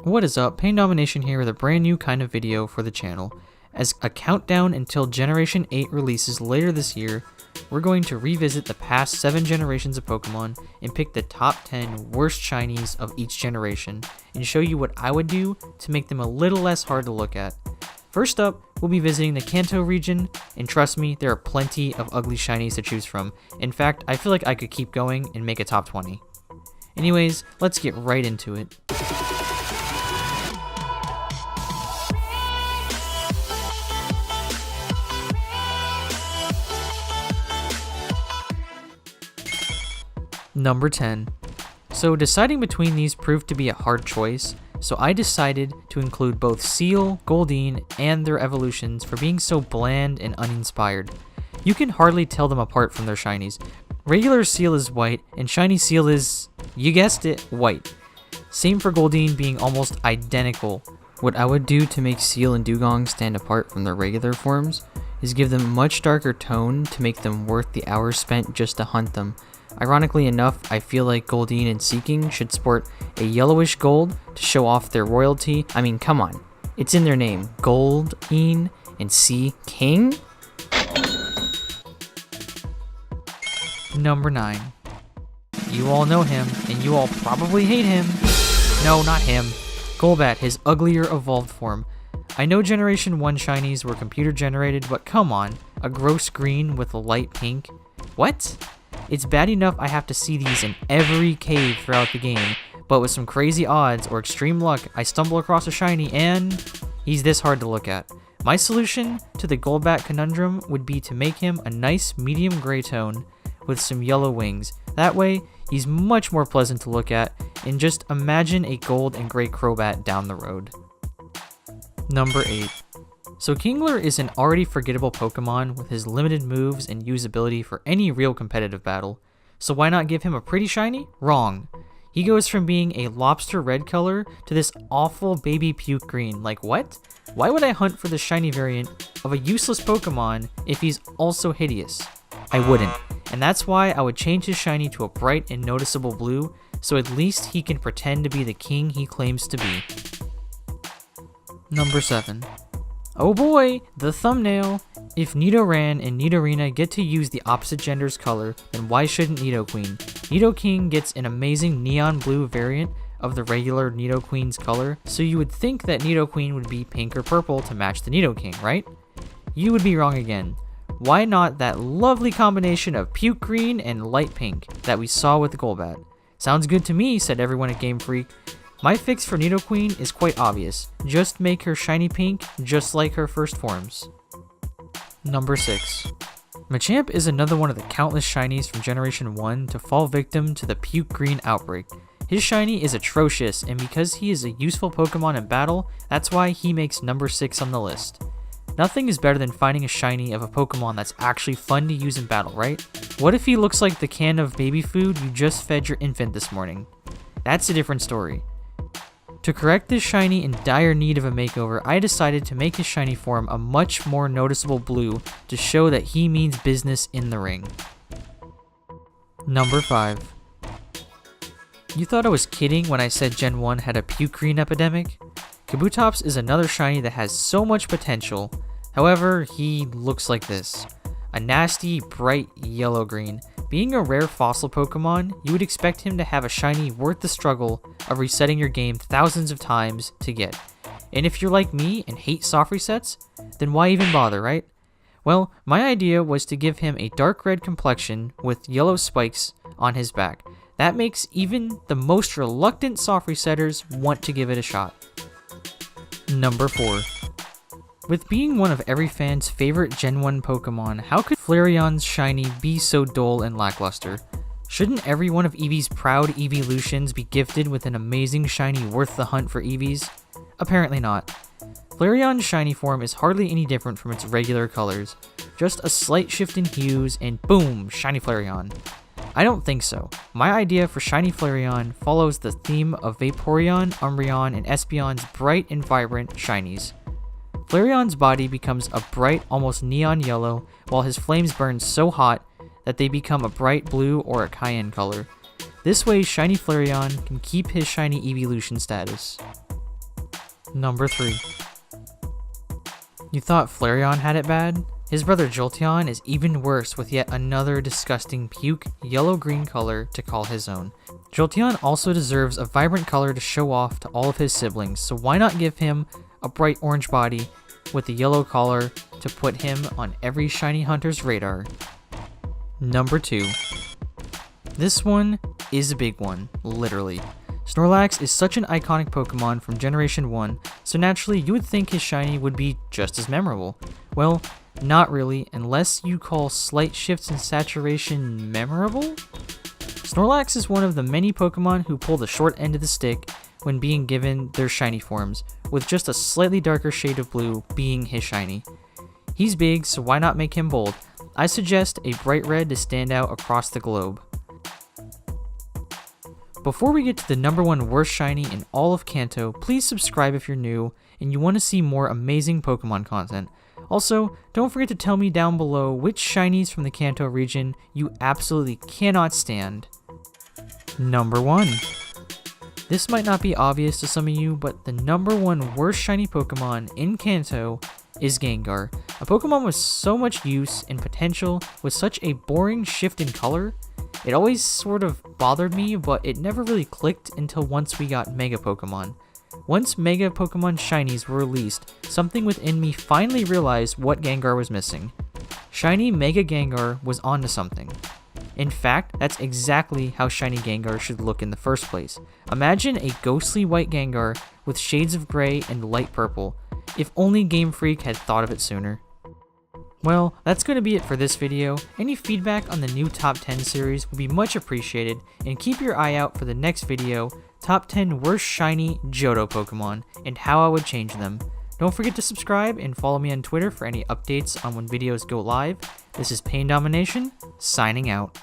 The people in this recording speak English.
What is up, Pain Domination here with a brand new kind of video for the channel. As a countdown until Generation 8 releases later this year, we're going to revisit the past 7 generations of Pokemon and pick the top 10 worst shinies of each generation and show you what I would do to make them a little less hard to look at. First up, we'll be visiting the Kanto region, and trust me, there are plenty of ugly shinies to choose from. In fact, I feel like I could keep going and make a top 20. Anyways, let's get right into it. Number 10. So deciding between these proved to be a hard choice, so I decided to include both Seal, Goldeen, and their evolutions for being so bland and uninspired. You can hardly tell them apart from their shinies. Regular Seal is white, and shiny Seal is, you guessed it, white. Same for Goldeen being almost identical. What I would do to make Seal and Dugong stand apart from their regular forms is give them a much darker tone to make them worth the hours spent just to hunt them. Ironically enough, I feel like Goldeen and Seeking should sport a yellowish gold to show off their royalty. I mean, come on. It's in their name. Goldeen and Seeking? Number 9. You all know him, and you all probably hate him. No, not him. Golbat, his uglier evolved form. I know Generation 1 shinies were computer generated, but come on. A gross green with a light pink? What? It's bad enough I have to see these in every cave throughout the game, but with some crazy odds or extreme luck, I stumble across a shiny and he's this hard to look at. My solution to the Golbat conundrum would be to make him a nice medium gray tone with some yellow wings. That way, he's much more pleasant to look at, and just imagine a gold and gray Crobat down the road. Number 8. So Kingler is an already forgettable Pokemon with his limited moves and usability for any real competitive battle. So why not give him a pretty shiny? Wrong. He goes from being a lobster red color to this awful baby puke green. Like what? Why would I hunt for the shiny variant of a useless Pokemon if he's also hideous? I wouldn't. And that's why I would change his shiny to a bright and noticeable blue, so at least he can pretend to be the king he claims to be. Number 7. Oh boy, the thumbnail! If Nidoran and Nidorina get to use the opposite gender's color, then why shouldn't Nidoqueen? Nidoking gets an amazing neon blue variant of the regular Nidoqueen's color, so you would think that Nidoqueen would be pink or purple to match the Nidoking, right? You would be wrong again. Why not that lovely combination of puke green and light pink that we saw with the Golbat? Sounds good to me, said everyone at Game Freak. My fix for Nidoqueen is quite obvious. Just make her shiny pink, just like her first forms. Number 6. Machamp is another one of the countless shinies from Generation 1 to fall victim to the puke green outbreak. His shiny is atrocious, and because he is a useful Pokemon in battle, that's why he makes number 6 on the list. Nothing is better than finding a shiny of a Pokemon that's actually fun to use in battle, right? What if he looks like the can of baby food you just fed your infant this morning? That's a different story. To correct this shiny in dire need of a makeover, I decided to make his shiny form a much more noticeable blue to show that he means business in the ring. Number 5. You thought I was kidding when I said Gen 1 had a puke green epidemic? Kabutops is another shiny that has so much potential, however, he looks like this. A nasty, bright yellow-green. Being a rare fossil Pokemon, you would expect him to have a shiny worth the struggle of resetting your game thousands of times to get. And if you're like me and hate soft resets, then why even bother, right? Well, my idea was to give him a dark red complexion with yellow spikes on his back. That makes even the most reluctant soft resetters want to give it a shot. Number 4. With being one of every fan's favorite Gen 1 Pokemon, how could Flareon's shiny be so dull and lackluster? Shouldn't every one of Eevee's proud Eeveelutions be gifted with an amazing shiny worth the hunt for Eevees? Apparently not. Flareon's shiny form is hardly any different from its regular colors. Just a slight shift in hues and boom, shiny Flareon. I don't think so. My idea for shiny Flareon follows the theme of Vaporeon, Umbreon, and Espeon's bright and vibrant shinies. Flareon's body becomes a bright, almost neon yellow, while his flames burn so hot that they become a bright blue or a cayenne color. This way, shiny Flareon can keep his shiny evolution status. Number 3. You thought Flareon had it bad? His brother Jolteon is even worse with yet another disgusting puke yellow-green color to call his own. Jolteon also deserves a vibrant color to show off to all of his siblings, so why not give him a bright orange body with a yellow collar to put him on every shiny hunter's radar? Number 2. This one is a big one, literally. Snorlax is such an iconic Pokemon from Generation 1, so naturally you would think his shiny would be just as memorable. Well, not really, unless you call slight shifts in saturation memorable? Snorlax is one of the many Pokemon who pull the short end of the stick when being given their shiny forms, with just a slightly darker shade of blue being his shiny. He's big, so why not make him bold? I suggest a bright red to stand out across the globe. Before we get to the number 1 worst shiny in all of Kanto, please subscribe if you're new and you want to see more amazing Pokemon content. Also, don't forget to tell me down below which shinies from the Kanto region you absolutely cannot stand. Number 1. This might not be obvious to some of you, but the number 1 worst shiny Pokemon in Kanto is Gengar. A Pokemon with so much use and potential with such a boring shift in color. It always sort of bothered me, but it never really clicked until once we got Mega Pokemon. Once Mega Pokemon Shinies were released, something within me finally realized what Gengar was missing. Shiny Mega Gengar was onto something. In fact, that's exactly how Shiny Gengar should look in the first place. Imagine a ghostly white Gengar with shades of gray and light purple. If only Game Freak had thought of it sooner. Well, that's going to be it for this video. Any feedback on the new Top 10 series would be much appreciated, and keep your eye out for the next video, Top 10 Worst Shiny Johto Pokemon, and how I would change them. Don't forget to subscribe and follow me on Twitter for any updates on when videos go live. This is Pain Domination, signing out.